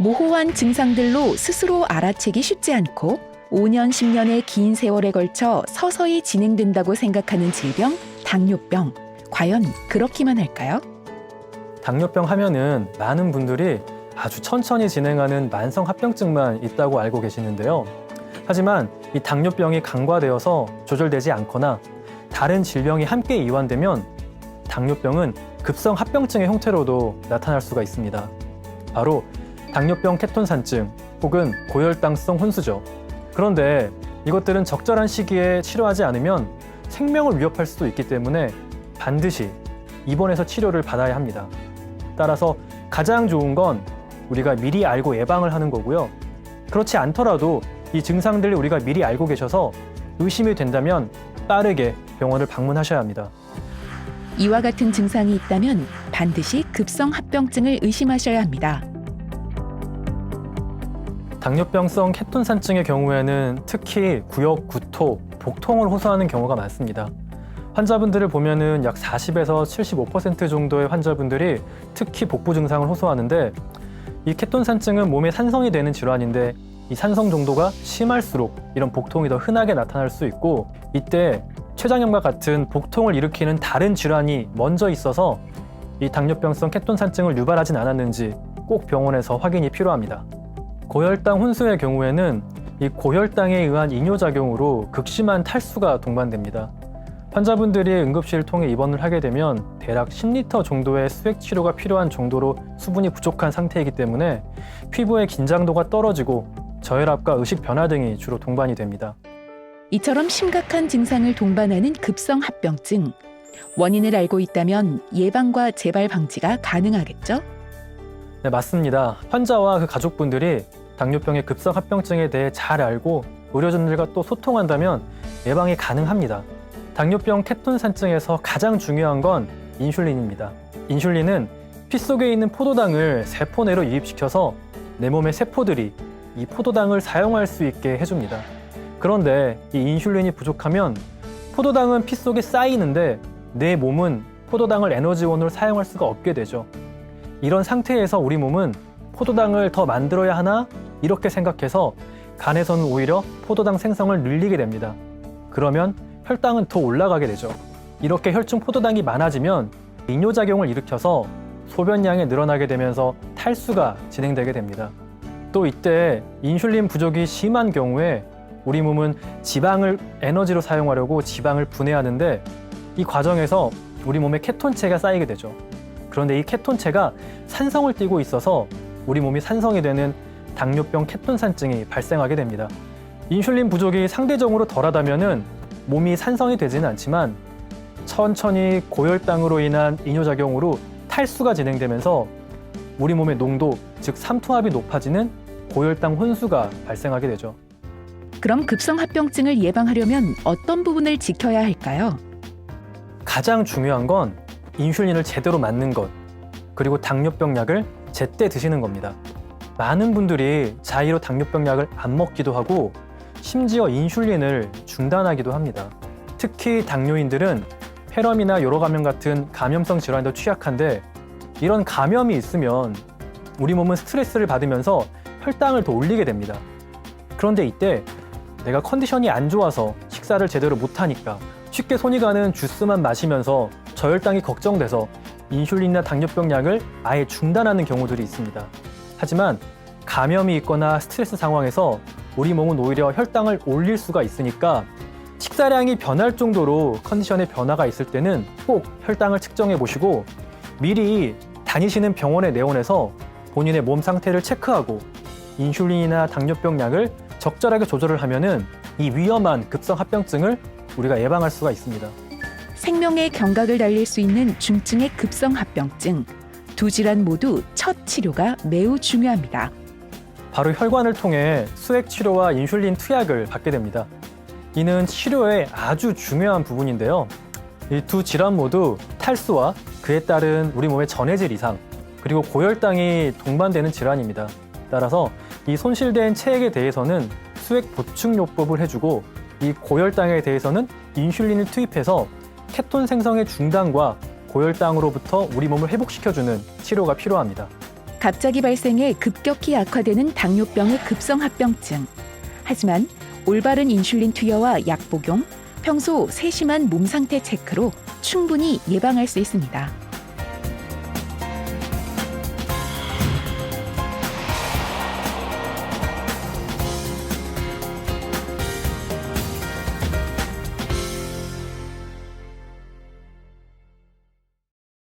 모호한 증상들로 스스로 알아채기 쉽지 않고 5년, 10년의 긴 세월에 걸쳐 서서히 진행된다고 생각하는 질병, 당뇨병. 과연 그렇기만 할까요? 당뇨병 하면은 많은 분들이 아주 천천히 진행하는 만성 합병증만 있다고 알고 계시는데요. 하지만 이 당뇨병이 간과되어서 조절되지 않거나 다른 질병이 함께 이완되면 당뇨병은 급성 합병증의 형태로도 나타날 수가 있습니다. 바로 당뇨병 케톤산증 혹은 고혈당성 혼수죠. 그런데 이것들은 적절한 시기에 치료하지 않으면 생명을 위협할 수도 있기 때문에 반드시 입원해서 치료를 받아야 합니다. 따라서 가장 좋은 건 우리가 미리 알고 예방을 하는 거고요. 그렇지 않더라도 이 증상들을 우리가 미리 알고 계셔서 의심이 된다면 빠르게 병원을 방문하셔야 합니다. 이와 같은 증상이 있다면 반드시 급성 합병증을 의심하셔야 합니다. 당뇨병성 케톤산증의 경우에는 특히 구역, 구토, 복통을 호소하는 경우가 많습니다. 환자분들을 보면은 약 40에서 75% 정도의 환자분들이 특히 복부 증상을 호소하는데, 이 케톤산증은 몸에 산성이 되는 질환인데 이 산성 정도가 심할수록 이런 복통이 더 흔하게 나타날 수 있고, 이때 췌장염과 같은 복통을 일으키는 다른 질환이 먼저 있어서 이 당뇨병성 케톤산증을 유발하진 않았는지 꼭 병원에서 확인이 필요합니다. 고혈당 혼수의 경우에는 이 고혈당에 의한 이뇨작용으로 극심한 탈수가 동반됩니다. 환자분들이 응급실을 통해 입원을 하게 되면 대략 10리터 정도의 수액치료가 필요한 정도로 수분이 부족한 상태이기 때문에 피부의 긴장도가 떨어지고 저혈압과 의식 변화 등이 주로 동반이 됩니다. 이처럼 심각한 증상을 동반하는 급성 합병증. 원인을 알고 있다면 예방과 재발 방지가 가능하겠죠? 네, 맞습니다. 환자와 그 가족분들이 당뇨병의 급성 합병증에 대해 잘 알고 의료진들과 또 소통한다면 예방이 가능합니다. 당뇨병 케톤산증에서 가장 중요한 건 인슐린입니다. 인슐린은 피 속에 있는 포도당을 세포 내로 유입시켜서 내 몸의 세포들이 이 포도당을 사용할 수 있게 해줍니다. 그런데 이 인슐린이 부족하면 포도당은 피 속에 쌓이는데 내 몸은 포도당을 에너지원으로 사용할 수가 없게 되죠. 이런 상태에서 우리 몸은 포도당을 더 만들어야 하나? 이렇게 생각해서 간에서는 오히려 포도당 생성을 늘리게 됩니다. 그러면 혈당은 더 올라가게 되죠. 이렇게 혈중 포도당이 많아지면 이뇨작용을 일으켜서 소변량이 늘어나게 되면서 탈수가 진행되게 됩니다. 또 이때 인슐린 부족이 심한 경우에 우리 몸은 지방을 에너지로 사용하려고 지방을 분해하는데, 이 과정에서 우리 몸에 케톤체가 쌓이게 되죠. 그런데 이 케톤체가 산성을 띠고 있어서 우리 몸이 산성이 되는 당뇨병 케톤산증이 발생하게 됩니다. 인슐린 부족이 상대적으로 덜하다면은 몸이 산성이 되지는 않지만 천천히 고혈당으로 인한 이뇨작용으로 탈수가 진행되면서 우리 몸의 농도, 즉 삼투압이 높아지는 고혈당 혼수가 발생하게 되죠. 그럼 급성 합병증을 예방하려면 어떤 부분을 지켜야 할까요? 가장 중요한 건 인슐린을 제대로 맞는 것, 그리고 당뇨병 약을 제때 드시는 겁니다. 많은 분들이 자의로 당뇨병 약을 안 먹기도 하고 심지어 인슐린을 중단하기도 합니다. 특히 당뇨인들은 폐렴이나 요로 감염 같은 감염성 질환에도 취약한데, 이런 감염이 있으면 우리 몸은 스트레스를 받으면서 혈당을 더 올리게 됩니다. 그런데 이때 내가 컨디션이 안 좋아서 식사를 제대로 못하니까 쉽게 손이 가는 주스만 마시면서 저혈당이 걱정돼서 인슐린이나 당뇨병 약을 아예 중단하는 경우들이 있습니다. 하지만 감염이 있거나 스트레스 상황에서 우리 몸은 오히려 혈당을 올릴 수가 있으니까 식사량이 변할 정도로 컨디션에 변화가 있을 때는 꼭 혈당을 측정해 보시고 미리 다니시는 병원에 내원해서 본인의 몸 상태를 체크하고 인슐린이나 당뇨병 약을 적절하게 조절을 하면은 이 위험한 급성 합병증을 우리가 예방할 수가 있습니다. 생명의 경각을 날릴 수 있는 중증의 급성 합병증. 두 질환 모두 첫 치료가 매우 중요합니다. 바로 혈관을 통해 수액 치료와 인슐린 투약을 받게 됩니다. 이는 치료의 아주 중요한 부분인데요. 이 두 질환 모두 탈수와 그에 따른 우리 몸의 전해질 이상, 그리고 고혈당이 동반되는 질환입니다. 따라서 이 손실된 체액에 대해서는 수액 보충요법을 해주고, 이 고혈당에 대해서는 인슐린을 투입해서 케톤 생성의 중단과 고혈당으로부터 우리 몸을 회복시켜주는 치료가 필요합니다. 갑자기 발생해 급격히 악화되는 당뇨병의 급성합병증. 하지만 올바른 인슐린 투여와 약 복용, 평소 세심한 몸 상태 체크로 충분히 예방할 수 있습니다.